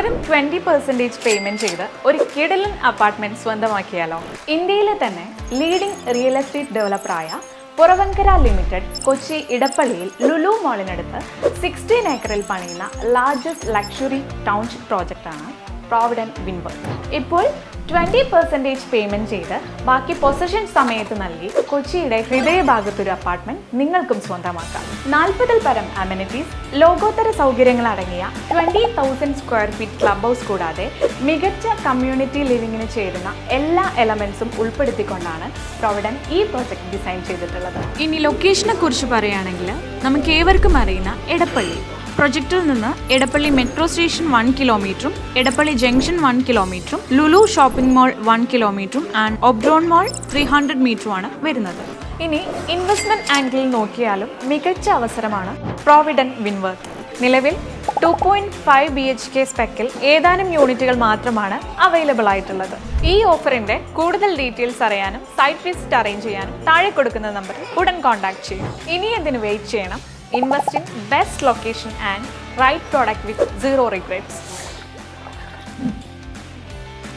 വെറും 20% പേയ്മെന്റ് ചെയ്ത് ഒരു കിടിലൻ അപ്പാർട്ട്മെന്റ് സ്വന്തമാക്കിയാലോ? ഇന്ത്യയിലെ തന്നെ ലീഡിംഗ് റിയൽ എസ്റ്റേറ്റ് ഡെവലപ്പറായ പുറവങ്കര ലിമിറ്റഡ് കൊച്ചി ഇടപ്പള്ളിയിൽ ലുലു മാളിനടുത്ത് 16 ഏക്കറിൽ പണിയുന്ന ലാർജസ്റ്റ് ലക്ഷറി ടൗൺഷിപ്പ് പ്രോജക്റ്റാണ് പ്രോവിഡന്റ് വിൻവർത്ത്. ഇപ്പോൾ 20% പേയ്മെന്റ് ചെയ്ത് ബാക്കി പൊസഷൻ സമയത്ത് നൽകി കൊച്ചിയുടെ ഹൃദയഭാഗത്തൊരു അപ്പാർട്ട്മെന്റ് നിങ്ങൾക്കും സ്വന്തമാക്കാം. 40-ൽ പരം അമെനിറ്റീസ്, ലോകോത്തര സൗകര്യങ്ങൾ അടങ്ങിയ 20,000 സ്ക്വയർ ഫീറ്റ് ക്ലബ് ഹൗസ് കൂടാതെ മികച്ച കമ്മ്യൂണിറ്റി ലിവിങ്ങിന് ചേരുന്ന എല്ലാ എലമെന്റ്സും ഉൾപ്പെടുത്തിക്കൊണ്ടാണ് പ്രോവിഡന്റ് ഈ പ്രോജക്റ്റ് ഡിസൈൻ ചെയ്തിട്ടുള്ളത്. ഇനി ലൊക്കേഷനെ കുറിച്ച് പറയുകയാണെങ്കിൽ നമുക്ക് ഏവർക്കും അറിയുന്ന എടപ്പള്ളി പ്രൊജക്റ്റിൽ നിന്ന് എടപ്പള്ളി മെട്രോ സ്റ്റേഷൻ 1 കിലോമീറ്ററും എടപ്പള്ളി ജംഗ്ഷൻ 1 കിലോമീറ്ററും ലുലു ഷോപ്പിംഗ് മാൾ 1 കിലോമീറ്ററും ആൻഡ് ഒബ്രോൺ മാൾ 300 മീറ്ററുമാണ് വരുന്നത്. ഇനി ഇൻവെസ്റ്റ്മെന്റ് ആംഗിളിൽ നോക്കിയാലും മികച്ച അവസരമാണ് പ്രോവിഡന്റ് വിൻവർത്ത്. നിലവിൽ 2.5 BHK സ്പെക്കിൽ ഏതാനും യൂണിറ്റുകൾ മാത്രമാണ് അവൈലബിൾ ആയിട്ടുള്ളത്. ഈ ഓഫറിന്റെ കൂടുതൽ ഡീറ്റെയിൽസ് അറിയാനും സൈറ്റ് വിസിറ്റ് അറേഞ്ച് ചെയ്യാനും താഴെ കൊടുക്കുന്ന നമ്പറിൽ ഉടൻ കോൺടാക്ട് ചെയ്യും. ഇനി എന്തിനു വെയിറ്റ് ചെയ്യണം? Invest in best location and right product with zero regrets.